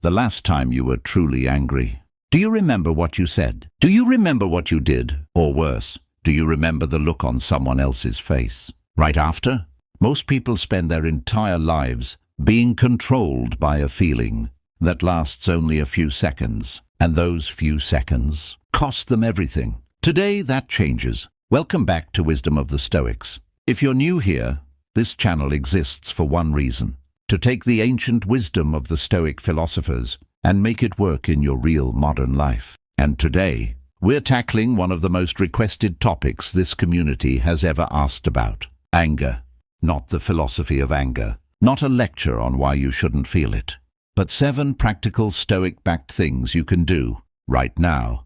the last time you were truly angry? Do you remember what you said? Do you remember what you did? Or worse, do you remember the look on someone else's face? Right after? Most people spend their entire lives being controlled by a feeling that lasts only a few seconds, and those few seconds cost them everything. Today, that changes. Welcome back to Wisdom of the Stoics. If you're new here, this channel exists for one reason: to take the ancient wisdom of the Stoic philosophers and make it work in your real modern life. And today, we're tackling one of the most requested topics this community has ever asked about: anger. Not the philosophy of anger, not a lecture on why you shouldn't feel it, but 7 practical Stoic-backed things you can do right now,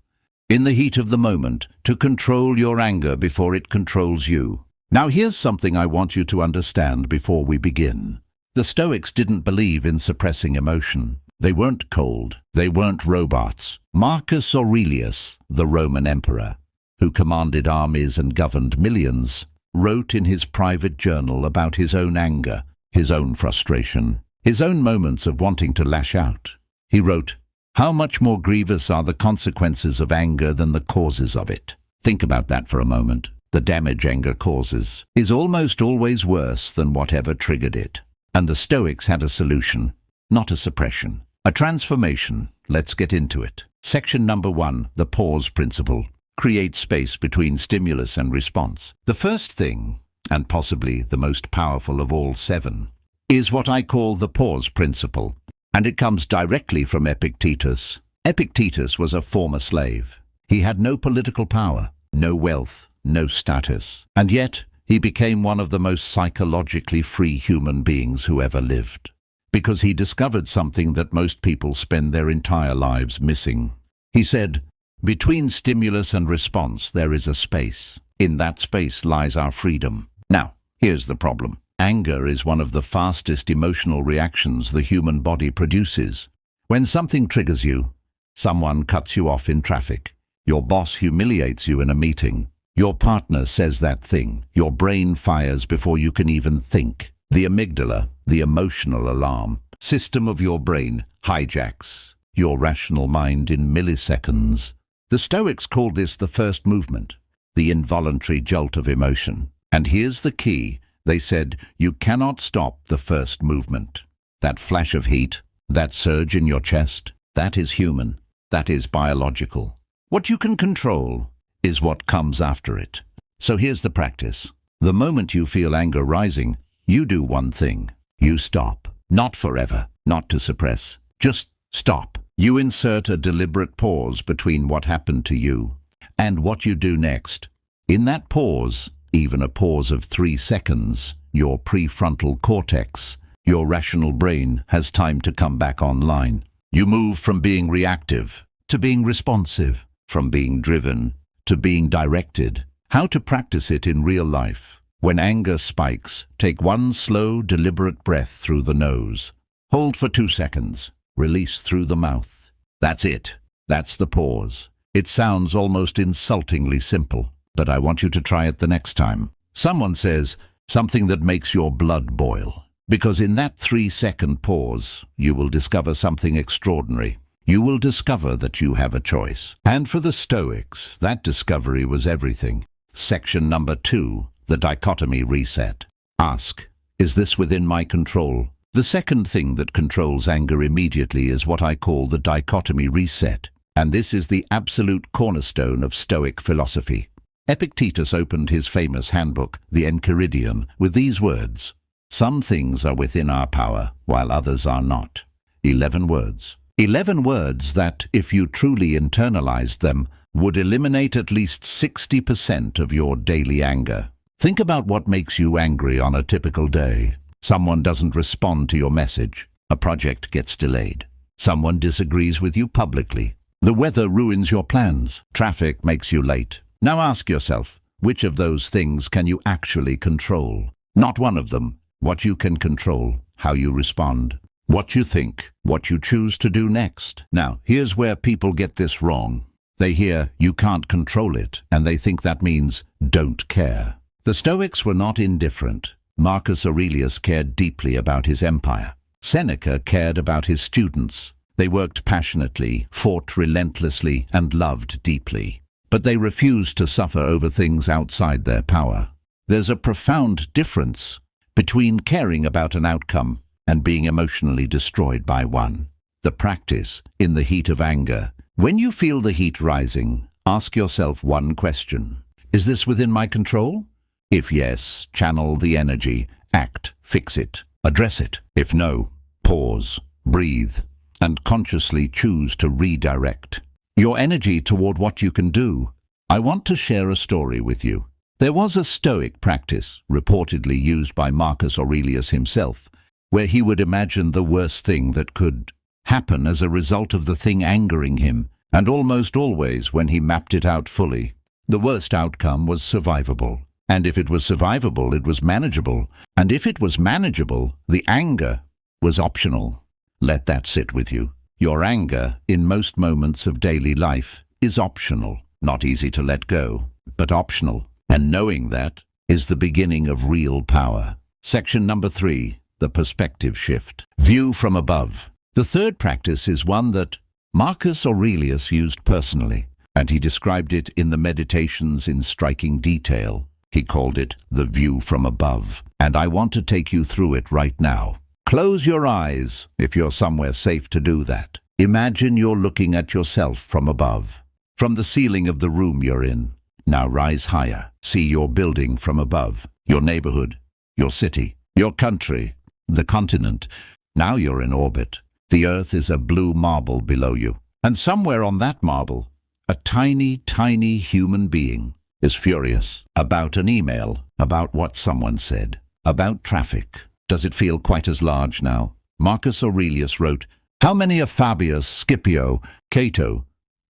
in the heat of the moment, to control your anger before it controls you. Now here's something I want you to understand before we begin. The Stoics didn't believe in suppressing emotion. They weren't cold. They weren't robots. Marcus Aurelius, the Roman emperor, who commanded armies and governed millions, wrote in his private journal about his own anger, his own frustration, his own moments of wanting to lash out. He wrote, "How much more grievous are the consequences of anger than the causes of it?" Think about that for a moment. The damage anger causes is almost always worse than whatever triggered it. And the Stoics had a solution, not a suppression, a transformation. Let's get into it. Section number 1, the pause principle. Create space between stimulus and response. The first thing, and possibly the most powerful of all 7, is what I call the pause principle, and it comes directly from Epictetus. Epictetus was a former slave. He had no political power, no wealth, no status, and yet he became one of the most psychologically free human beings who ever lived, because he discovered something that most people spend their entire lives missing. He said, "Between stimulus and response there is a space. In that space lies our freedom." Now, here's the problem. Anger is one of the fastest emotional reactions the human body produces. When something triggers you, someone cuts you off in traffic, your boss humiliates you in a meeting, your partner says that thing, your brain fires before you can even think. The amygdala, the emotional alarm system of your brain, hijacks your rational mind in milliseconds. The Stoics called this the first movement, the involuntary jolt of emotion. And here's the key. They said, you cannot stop the first movement. That flash of heat, that surge in your chest, that is human, that is biological. What you can control is what comes after it. So here's the practice. The moment you feel anger rising, you do one thing. You stop. Not forever, not to suppress. Just stop. You insert a deliberate pause between what happened to you and what you do next. In that pause, even a pause of 3 seconds, your prefrontal cortex, your rational brain, has time to come back online. You move from being reactive to being responsive, from being driven to being directed. How to practice it in real life? When anger spikes, take one slow, deliberate breath through the nose. Hold for 2 seconds. Release through the mouth. That's it. That's the pause. It sounds almost insultingly simple, but I want you to try it the next time someone says something that makes your blood boil. Because in that 3-second pause, you will discover something extraordinary. You will discover that you have a choice. And for the Stoics, that discovery was everything. Section number 2, the dichotomy reset. Ask, is this within my control? The second thing that controls anger immediately is what I call the dichotomy reset. And this is the absolute cornerstone of Stoic philosophy. Epictetus opened his famous handbook, the Enchiridion, with these words: "Some things are within our power, while others are not." 11 words. 11 words that, if you truly internalized them, would eliminate at least 60% of your daily anger. Think about what makes you angry on a typical day. Someone doesn't respond to your message. A project gets delayed. Someone disagrees with you publicly. The weather ruins your plans. Traffic makes you late. Now ask yourself, which of those things can you actually control? Not one of them. What you can control, how you respond, what you think, what you choose to do next. Now, here's where people get this wrong. They hear, you can't control it, and they think that means don't care. The Stoics were not indifferent. Marcus Aurelius cared deeply about his empire. Seneca cared about his students. They worked passionately, fought relentlessly, and loved deeply. But they refused to suffer over things outside their power. There's a profound difference between caring about an outcome and being emotionally destroyed by one. The practice, in the heat of anger. When you feel the heat rising, ask yourself one question. Is this within my control? If yes, channel the energy, act, fix it, address it. If no, pause, breathe, and consciously choose to redirect your energy toward what you can do. I want to share a story with you. There was a Stoic practice, reportedly used by Marcus Aurelius himself, where he would imagine the worst thing that could happen as a result of the thing angering him, and almost always, when he mapped it out fully, the worst outcome was survivable. And if it was survivable, it was manageable. And if it was manageable, the anger was optional. Let that sit with you. Your anger, in most moments of daily life, is optional. Not easy to let go, but optional. And knowing that is the beginning of real power. Section number 3, the perspective shift. View from above. The third practice is one that Marcus Aurelius used personally, and he described it in the Meditations in striking detail. He called it the view from above, and I want to take you through it right now. Close your eyes if you're somewhere safe to do that. Imagine you're looking at yourself from above, from the ceiling of the room you're in. Now rise higher. See your building from above, your neighborhood, your city, your country, the continent. Now you're in orbit. The earth is a blue marble below you, and somewhere on that marble, a tiny, tiny human being is furious about an email, about what someone said, about traffic. Does it feel quite as large now? Marcus Aurelius wrote, "How many are Fabius, Scipio, Cato,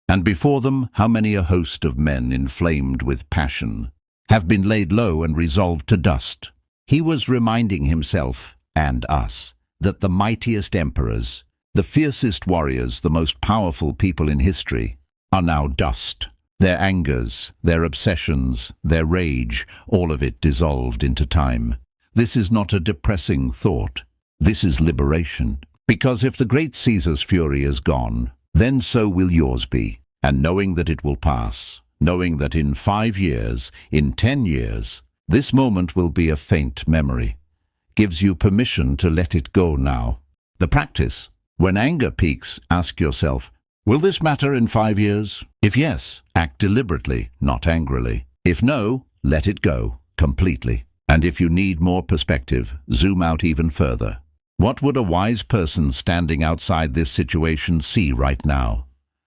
and before them how many a host of men inflamed with passion have been laid low and resolved to dust." He was reminding himself, and us, that the mightiest emperors, the fiercest warriors, the most powerful people in history, are now dust. Their angers, their obsessions, their rage, all of it dissolved into time. This is not a depressing thought. This is liberation. Because if the great Caesar's fury is gone, then so will yours be. And knowing that it will pass, knowing that in 5 years, in 10 years, this moment will be a faint memory, gives you permission to let it go now. The practice. When anger peaks, ask yourself, will this matter in 5 years? If yes, act deliberately, not angrily. If no, let it go completely. And if you need more perspective, zoom out even further. What would a wise person standing outside this situation see right now?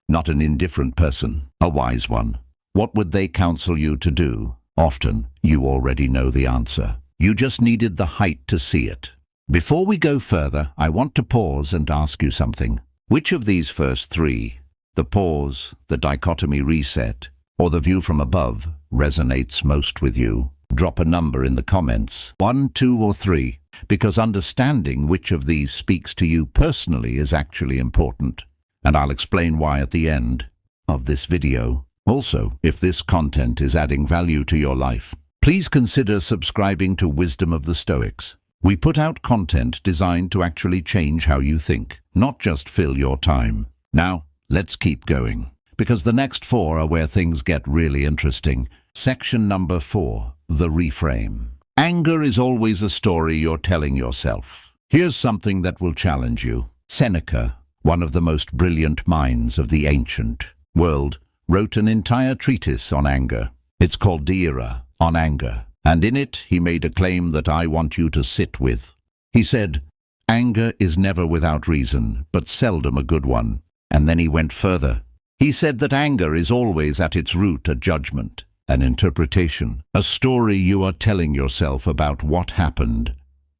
Not an indifferent person, a wise one. What would they counsel you to do? Often, you already know the answer. You just needed the height to see it. Before we go further, I want to pause and ask you something. Which of these first 3, the pause, the dichotomy reset, or the view from above, resonates most with you? Drop a number in the comments, 1, 2, or 3, because understanding which of these speaks to you personally is actually important. And I'll explain why at the end of this video. Also, if this content is adding value to your life, please consider subscribing to Wisdom of the Stoics. We put out content designed to actually change how you think, not just fill your time. Now, let's keep going, because the next 4 are where things get really interesting. Section number 4, the reframe. Anger is always a story you're telling yourself. Here's something that will challenge you. Seneca, one of the most brilliant minds of the ancient world, wrote an entire treatise on anger. It's called Diira, on anger, and in it he made a claim that I want you to sit with. He said, "Anger is never without reason, but seldom a good one." And then he went further. He said that anger is always at its root a judgment, an interpretation, a story you are telling yourself about what happened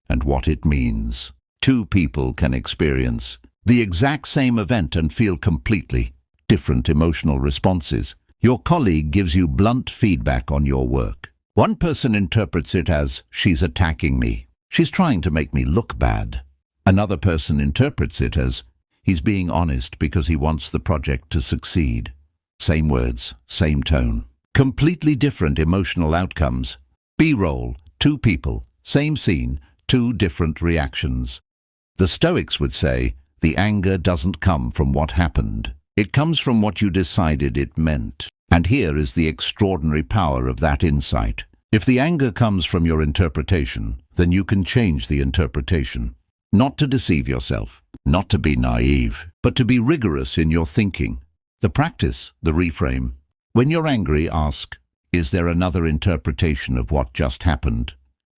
and what it means. 2 people can experience the exact same event and feel completely different emotional responses. Your colleague gives you blunt feedback on your work. One person interprets it as, "She's attacking me. She's trying to make me look bad." Another person interprets it as, "He's being honest because he wants the project to succeed." Same words, same tone. Completely different emotional outcomes. B-roll, 2 people, same scene, 2 different reactions. The Stoics would say, The anger doesn't come from what happened. It comes from what you decided it meant. And here is the extraordinary power of that insight. If the anger comes from your interpretation, then you can change the interpretation. Not to deceive yourself, not to be naive, but to be rigorous in your thinking. The practice, the reframe. When you're angry, ask, is there another interpretation of what just happened?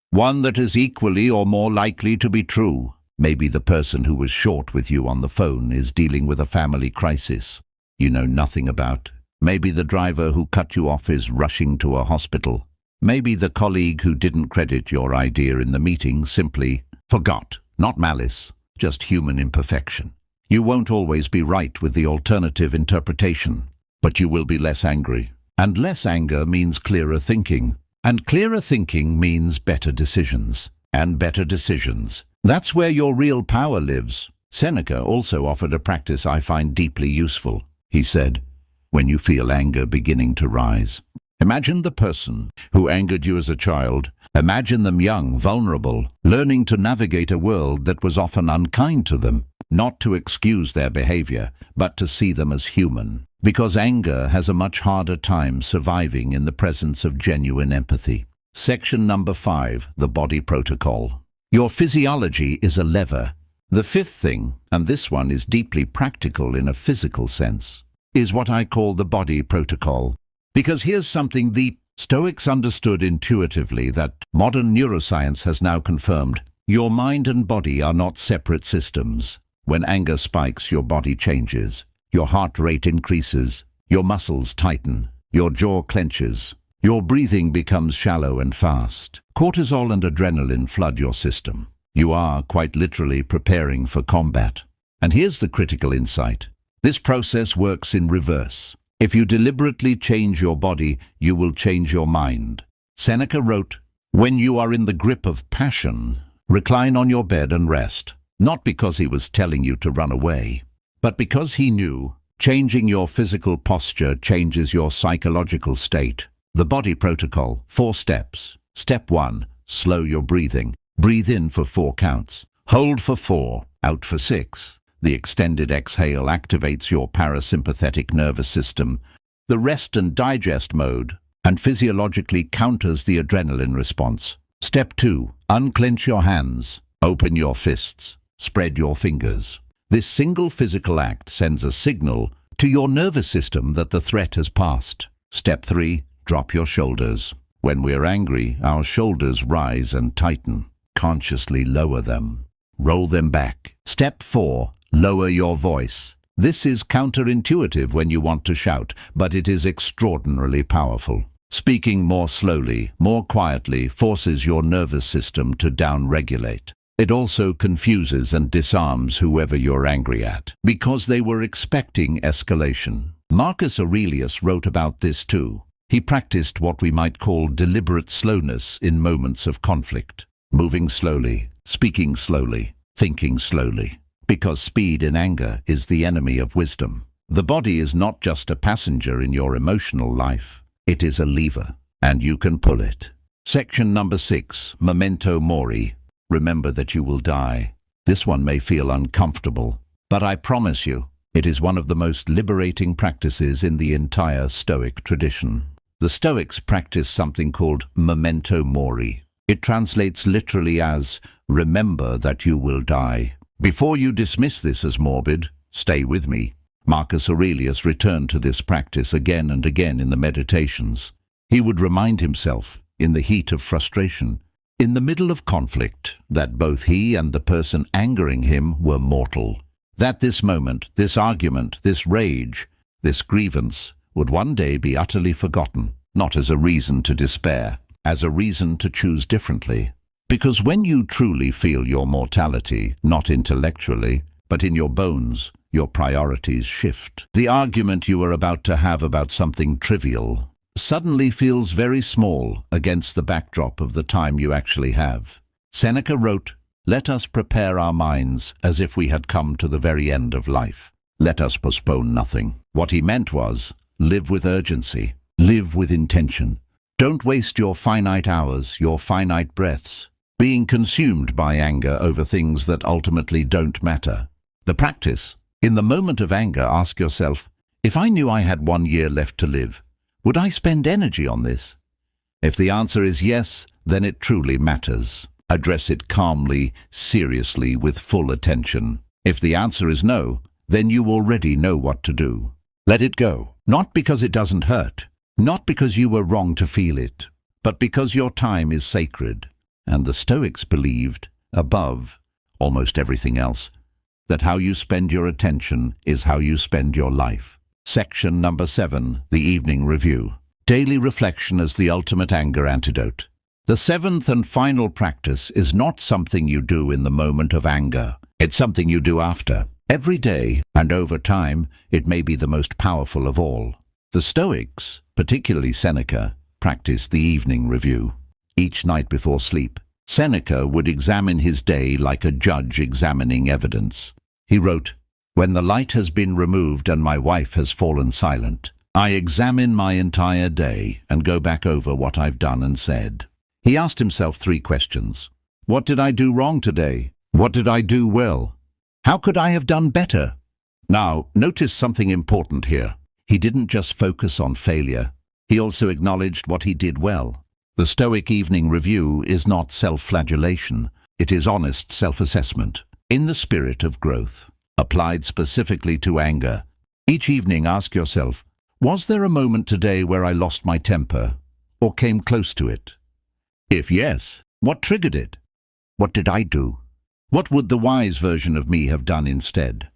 One that is equally or more likely to be true. Maybe the person who was short with you on the phone is dealing with a family crisis you know nothing about. Maybe the driver who cut you off is rushing to a hospital. Maybe the colleague who didn't credit your idea in the meeting simply forgot. Not malice, just human imperfection. You won't always be right with the alternative interpretation, but you will be less angry. And less anger means clearer thinking. And clearer thinking means better decisions. And better decisions. That's where your real power lives. Seneca also offered a practice I find deeply useful. He said, when you feel anger beginning to rise, imagine the person who angered you as a child. Imagine them young, vulnerable, learning to navigate a world that was often unkind to them, not to excuse their behavior, but to see them as human. Because anger has a much harder time surviving in the presence of genuine empathy. Section number 5, the body protocol. Your physiology is a lever. The fifth thing, and this one is deeply practical in a physical sense, is what I call the body protocol. Because here's something the Stoics understood intuitively that modern neuroscience has now confirmed. Your mind and body are not separate systems. When anger spikes, your body changes. Your heart rate increases. Your muscles tighten. Your jaw clenches. Your breathing becomes shallow and fast. Cortisol and adrenaline flood your system. You are, quite literally, preparing for combat. And here's the critical insight. This process works in reverse. If you deliberately change your body, you will change your mind. Seneca wrote, when you are in the grip of passion, recline on your bed and rest. Not because he was telling you to run away, but because he knew changing your physical posture changes your psychological state. The body protocol, 4 steps. Step 1, slow your breathing. Breathe in for 4 counts. Hold for 4, out for 6. The extended exhale activates your parasympathetic nervous system. The rest and digest mode, and physiologically counters the adrenaline response. Step 2, unclench your hands. Open your fists. Spread your fingers. This single physical act sends a signal to your nervous system that the threat has passed. Step 3, drop your shoulders. When we're angry, our shoulders rise and tighten. Consciously lower them. Roll them back. Step 4, lower your voice. This is counterintuitive when you want to shout, but it is extraordinarily powerful. Speaking more slowly, more quietly, forces your nervous system to down-regulate. It also confuses and disarms whoever you're angry at, because they were expecting escalation. Marcus Aurelius wrote about this too. He practiced what we might call deliberate slowness in moments of conflict. Moving slowly, speaking slowly, thinking slowly. Because speed in anger is the enemy of wisdom. The body is not just a passenger in your emotional life. It is a lever, and you can pull it. Section number 6, Memento Mori. Remember that you will die. This one may feel uncomfortable, but I promise you, it is one of the most liberating practices in the entire Stoic tradition. The Stoics practice something called Memento Mori. It translates literally as, remember that you will die. Before you dismiss this as morbid, stay with me. Marcus Aurelius returned to this practice again and again in the Meditations. He would remind himself, in the heat of frustration, in the middle of conflict, that both he and the person angering him were mortal. That this moment, this argument, this rage, this grievance would one day be utterly forgotten, not as a reason to despair, as a reason to choose differently. Because when you truly feel your mortality, not intellectually, but in your bones, your priorities shift. The argument you are about to have about something trivial suddenly feels very small against the backdrop of the time you actually have. Seneca wrote, let us prepare our minds as if we had come to the very end of life. Let us postpone nothing. What he meant was, live with urgency, live with intention. Don't waste your finite hours, your finite breaths, being consumed by anger over things that ultimately don't matter. The practice. In the moment of anger, ask yourself, if I knew I had 1 year left to live, would I spend energy on this? If the answer is yes, then it truly matters. Address it calmly, seriously, with full attention. If the answer is no, then you already know what to do. Let it go. Not because it doesn't hurt, not because you were wrong to feel it, but because your time is sacred. And the Stoics believed, above almost everything else, that how you spend your attention is how you spend your life. Section number 7, the Evening Review. Daily reflection as the ultimate anger antidote. The 7th and final practice is not something you do in the moment of anger. It's something you do after. Every day, and over time, it may be the most powerful of all. The Stoics, particularly Seneca, practiced the evening review. Each night before sleep, Seneca would examine his day like a judge examining evidence. He wrote, "When the light has been removed and my wife has fallen silent, I examine my entire day and go back over what I've done and said." He asked himself 3 questions. What did I do wrong today? What did I do well? How could I have done better? Now, notice something important here. He didn't just focus on failure. He also acknowledged what he did well. The Stoic evening review is not self-flagellation. It is honest self-assessment, in the spirit of growth, applied specifically to anger. Each evening ask yourself, was there a moment today where I lost my temper, or came close to it? If yes, what triggered it? What did I do? What would the wise version of me have done instead?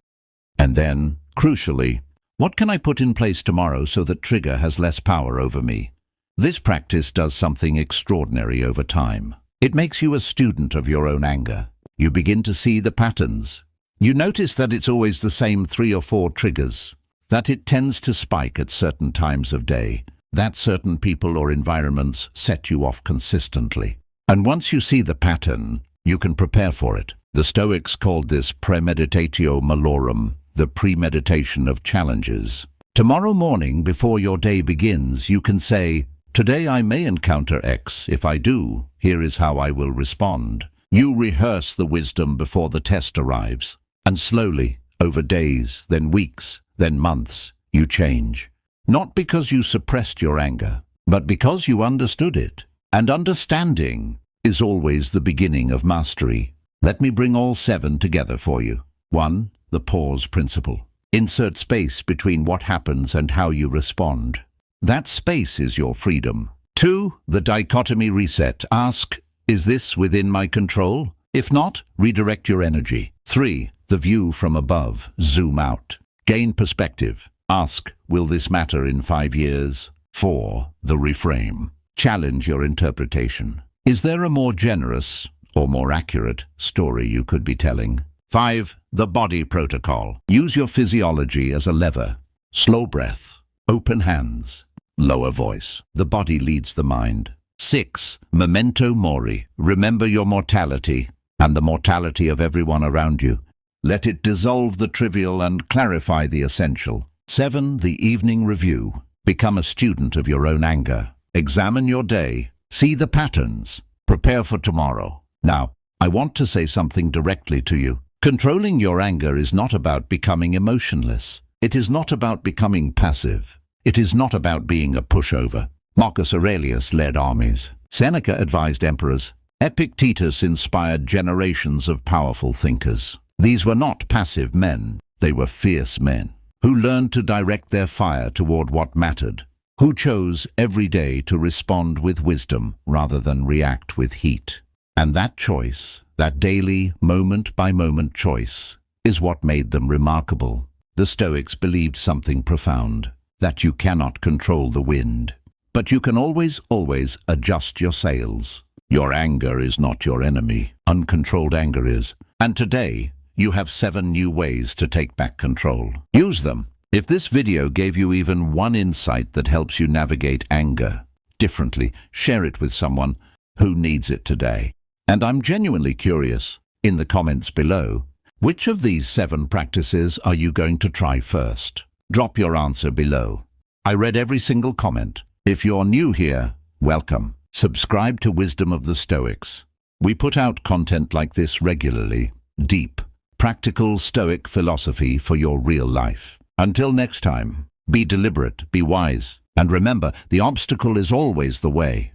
And then, crucially, what can I put in place tomorrow so that trigger has less power over me? This practice does something extraordinary over time. It makes you a student of your own anger. You begin to see the patterns. You notice that it's always the same 3 or 4 triggers, that it tends to spike at certain times of day, that certain people or environments set you off consistently. And once you see the pattern, you can prepare for it. The Stoics called this premeditatio malorum, the premeditation of challenges. Tomorrow morning, before your day begins, you can say, today I may encounter X. If I do, here is how I will respond. You rehearse the wisdom before the test arrives. And slowly, over days, then weeks, then months, you change. Not because you suppressed your anger, but because you understood it. And understanding is always the beginning of mastery. Let me bring all 7 together for you. 1. The pause principle. Insert space between what happens and how you respond. That space is your freedom. 2. The dichotomy reset. Ask, is this within my control? If not, redirect your energy. 3. The view from above. Zoom out. Gain perspective. Ask, will this matter in 5 years? 4. The reframe. Challenge your interpretation. Is there a more generous, or more accurate, story you could be telling? 5. The body protocol. Use your physiology as a lever. Slow breath, open hands, lower voice. The body leads the mind. 6. Memento mori. Remember your mortality and the mortality of everyone around you. Let it dissolve the trivial and clarify the essential. 7. The evening review. Become a student of your own anger. Examine your day. See the patterns. Prepare for tomorrow. Now, I want to say something directly to you. Controlling your anger is not about becoming emotionless. It is not about becoming passive. It is not about being a pushover. Marcus Aurelius led armies. Seneca advised emperors. Epictetus inspired generations of powerful thinkers. These were not passive men. They were fierce men who learned to direct their fire toward what mattered, who chose every day to respond with wisdom rather than react with heat. And that choice, that daily, moment-by-moment choice, is what made them remarkable. The Stoics believed something profound, that you cannot control the wind, but you can always adjust your sails. Your anger is not your enemy. Uncontrolled anger is. And today, you have 7 new ways to take back control. Use them. If this video gave you even one insight that helps you navigate anger differently, share it with someone who needs it today. And I'm genuinely curious, in the comments below, which of these 7 practices are you going to try first? Drop your answer below. I read every single comment. If you're new here, welcome. Subscribe to Wisdom of the Stoics. We put out content like this regularly, deep, practical Stoic philosophy for your real life. Until next time, be deliberate, be wise, and remember, the obstacle is always the way.